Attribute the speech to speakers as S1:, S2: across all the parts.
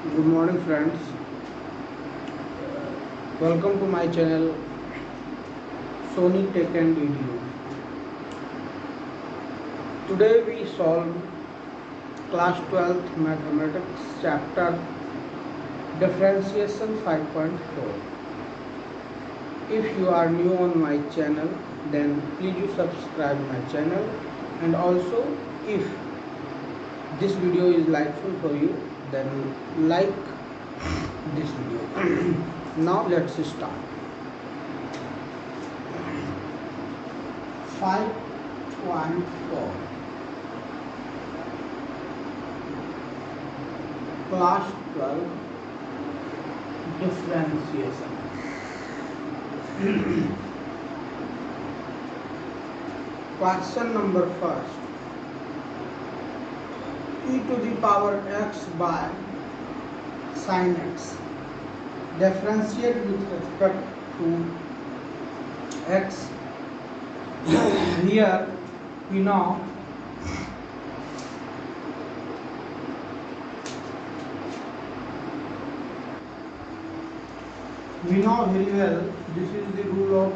S1: Good morning, friends. Welcome to my channel Sony Tech and Edu. Today we solve class 12th mathematics chapter differentiation 5.4. If you are new on my channel, then please you subscribe my channel, and also if this video is likeful for you, then like this video. Now let's start. 5.4 class 12 differentiation. Question number first. E to the power x by sin x. Differentiate with respect to x. Here we know very well this is the rule of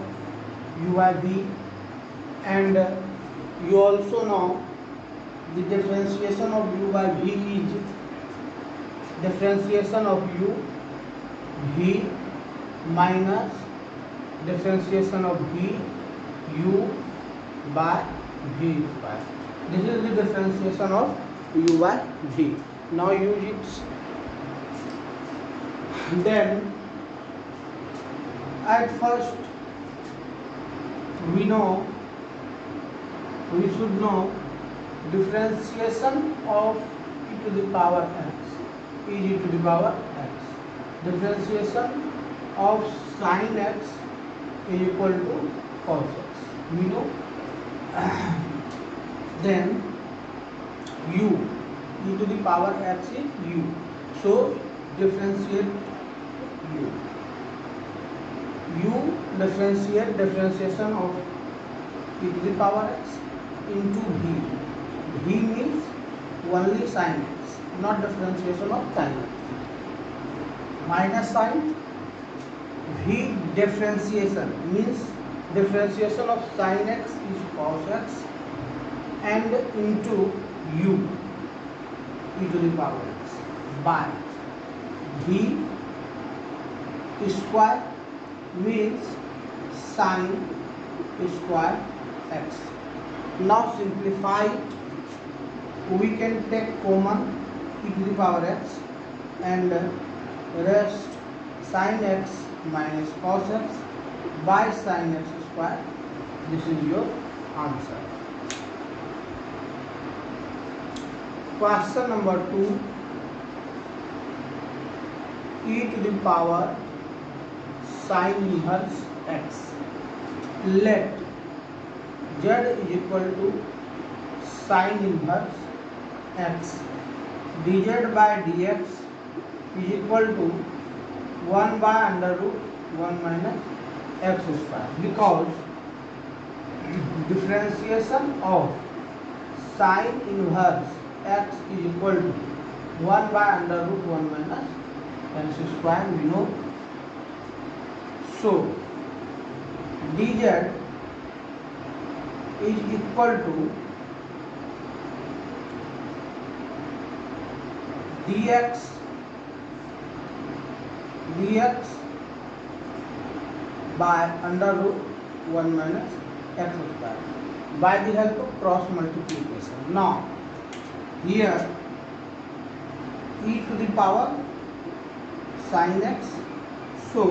S1: u by v, and you also know the differentiation of u by v is differentiation of u v minus differentiation of v u by v square. This is the differentiation of u by v. Now use it. Then at first we should know differentiation of e to the power x is e to the power x. Differentiation of sin x is equal to cos x. We know. Then u e to the power x is u. So differentiate u. U differentiation of e to the power x into v. V means only sin x, not differentiation of sin x. Minus sin v differentiation means differentiation of sin x is cos x, and into u e to the power x by v square means sin square x. Now simplify it. We can take common e to the power x and rest sin x minus cos x by sin x square. This is your answer. Question number 2. E to the power sin inverse x. Let z is equal to sin inverse x. dz by dx is equal to 1 by under root 1 minus x square, because differentiation of sin inverse x is equal to 1 by under root 1 minus x square, we know. So dz is equal to dx by under root 1 minus x square by the help of cross multiplication. Now here e to the power sin x, so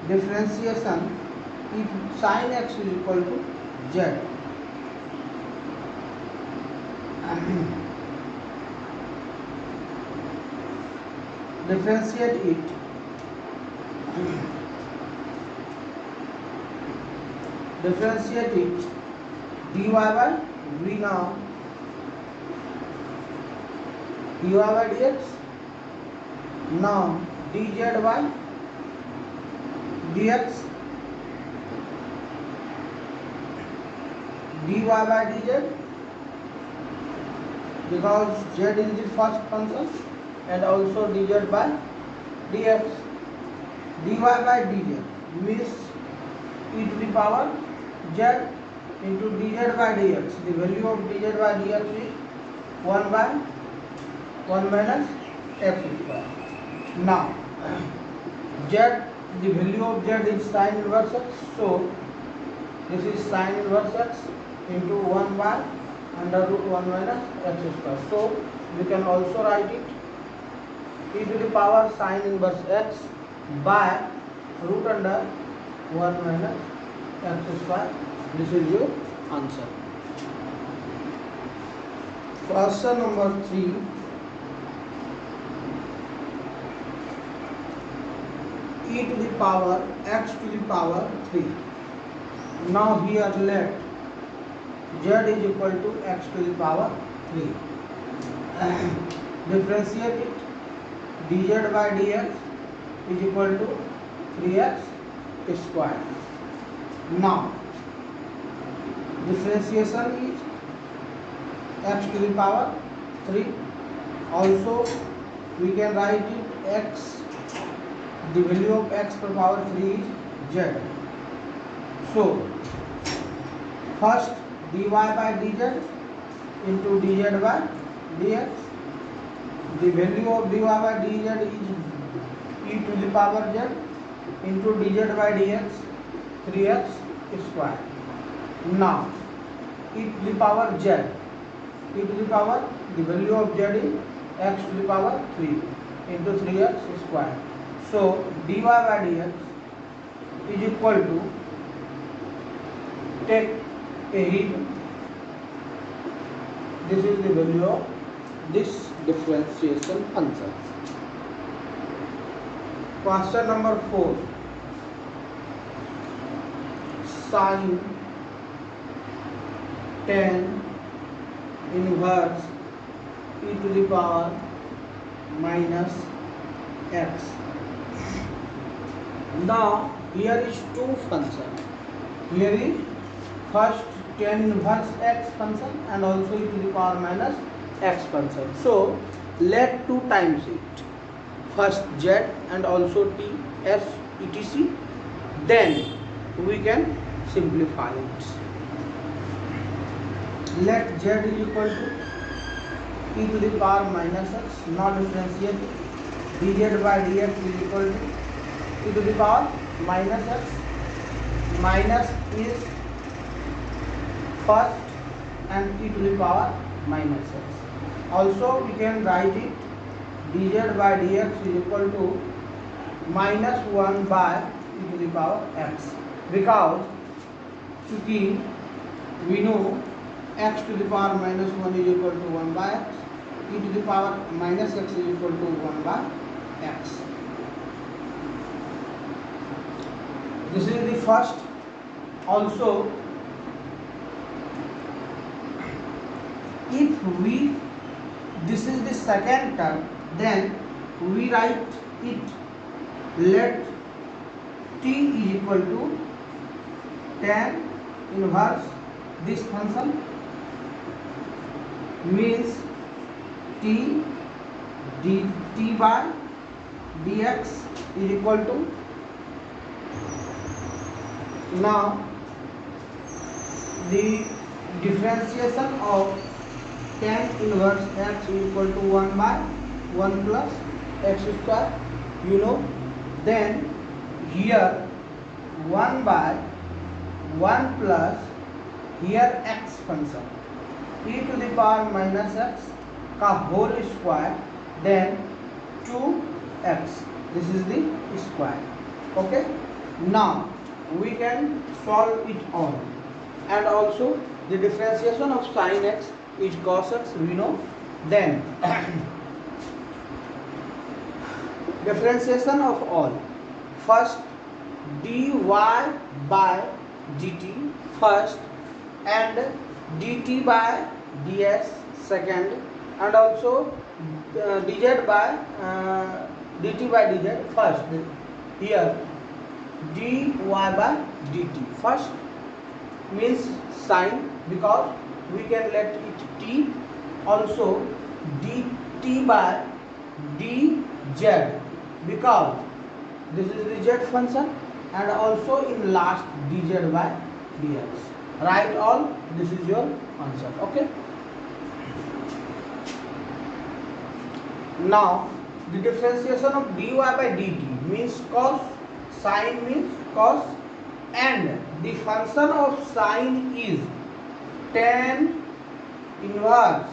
S1: differentiation if sin x is equal to z, differentiate it. Differentiate it dy by v. Now dy by dx. Now dz by dx, dy by dz, because z is the first function and also dz by dx. dy by dz means e to the power z into dz by dx. The value of dz by dx is 1 by 1 minus x square. Now z, the value of z is sin inverse x, so this is sin inverse x into 1 by under root 1 minus x square. So we can also write it e to the power sin inverse x by root under 1 minus x square. This is your answer. Question number 3. E to the power x to the power 3. Now here let z is equal to x to the power 3. Differentiate it. dz by dx is equal to 3x square. Now differentiation is x to the power 3. Also we can write it x, the value of x per power 3 is z. So first dy by dz into dz by dx. The value of dy by dz is e to the power z into dz by dx 3x square. Now e to the power z, e to the power, the value of z is x to the power 3 into 3x square. So dy by dx is equal to, take a hit, this is the value of this differentiation function. Question number 4. Sin tan inverse e to the power minus x. Now here is two functions. Here is first tan inverse x function and also e to the power minus x function. So let 2 times it, first z and also t s etc. Then we can simplify it. Let z is equal to e to the power minus x. Now differentiate dz by dx is equal to e to the power minus x. Minus is first and e to the power minus x. Also we can write it dz by dx is equal to minus 1 by e to the power x, because chunki we know x to the power minus 1 is equal to 1 by x, e to the power minus x is equal to 1 by x. This is the first. Also if we, this is the second term, then we write it, let t is equal to tan inverse this function, means t dt by dx is equal to, now the differentiation of tan inverse x is equal to 1 by 1 plus x square, you know. Then here 1 by 1 plus here x function e to the power minus x का whole square, then 2x, this is the square. Okay, now we can solve it all. And also the differentiation of sin x is cos x, we know. Then differentiation of all, first dy by dt first and dt by ds second, and also dz by dt by dz first. Here dy by dt first means sin, because we can let it t. Also dt by dz, because this is the z function, and also in last dz by dx. Write all. This is your answer. Okay. Now the differentiation of dy by dt means cos, sine means cos, and the function of sine is tan inverse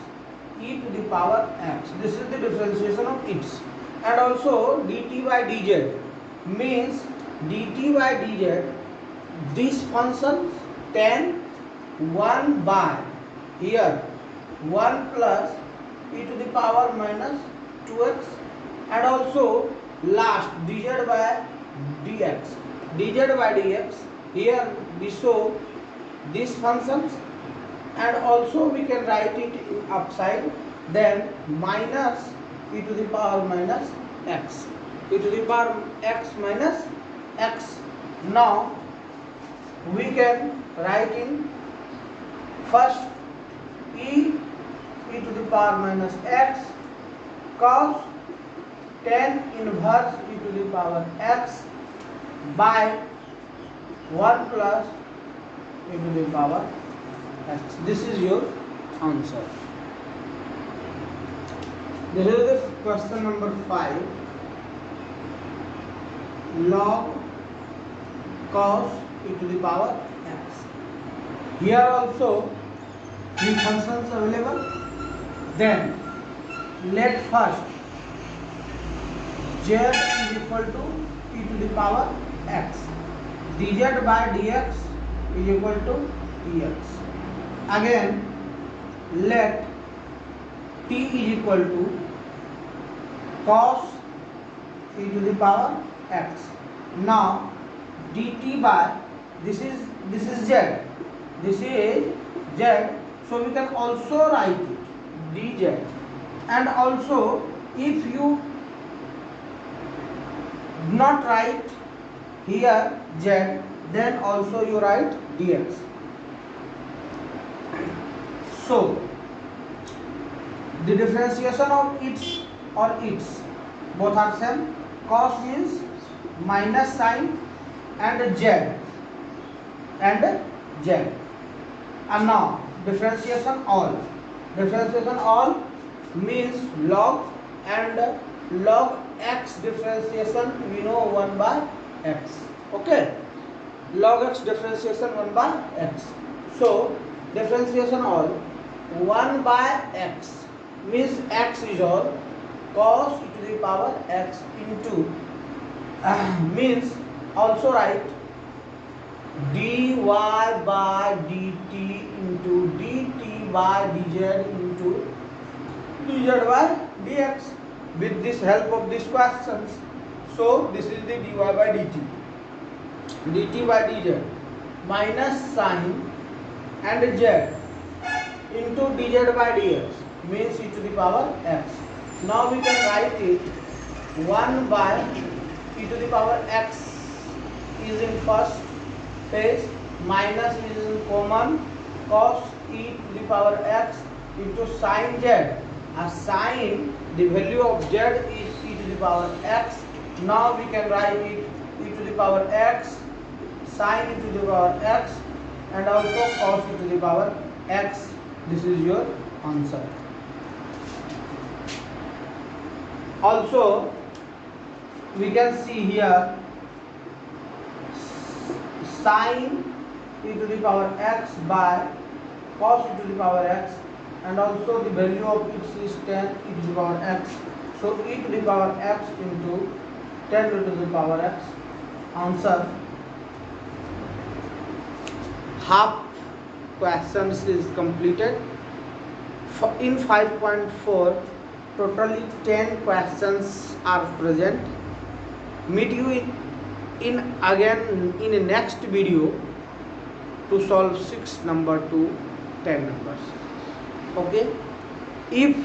S1: e to the power x. This is the differentiation of its. And also dt by dz means dt by dz, this function tan 1 by here 1 plus e to the power minus 2x, and also last dz by dx. dz by dx, here we show these functions, and also we can write it in upside, then minus e to the power minus x, e to the power x minus x. Now we can write in first e to the power minus x cos tan inverse e to the power x by 1 plus e to the power x. This is your answer. This is the question number 5. Log cos e to the power x. Here also three functions available. Then let first z is equal to e to the power x, dz by dx is equal to dx. Again let t is equal to cos e to the power x. Now dt by this is z, this is z, so we can also write it dz, and also if you not write here z, then also you write dx. So the differentiation of its or its both are same. Cos means minus sine and z and z. And now differentiation all. Differentiation all means log, and log x differentiation we know 1 by x. Okay, log x differentiation 1 by x. So differentiation all 1 by x means x is all cos e to the power x into means also write dy by dt into dt by dz into dz by dx with this help of these questions. So this is the dy by dt, dt by dz minus sine and z into dz by dx means e to the power x. Now we can write it 1 by e to the power x is in first place, minus is in common, cos e to the power x into sine z. As sine, the value of z is e to the power x. Now we can write it e to the power x, sine e to the power x, and also cos e to the power x. This is your answer. Also we can see here sine e to the power x by cos e to the power x, and also the value of x is 10 e to the power x. So e to the power x into 10 e to the power x. Answer. Half questions is completed. In 5.4 totally 10 questions are present. Meet you in again in a next video to solve 6 number to 10 numbers. Okay, if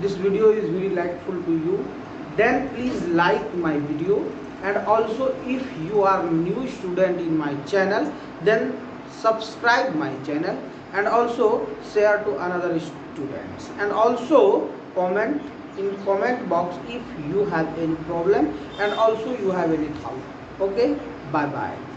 S1: this video is very helpful to you, then please like my video, and also if you are new student in my channel, then subscribe my channel, and also share to another students, and also comment in comment box if you have any problem and also you have any doubt. Okay, bye bye.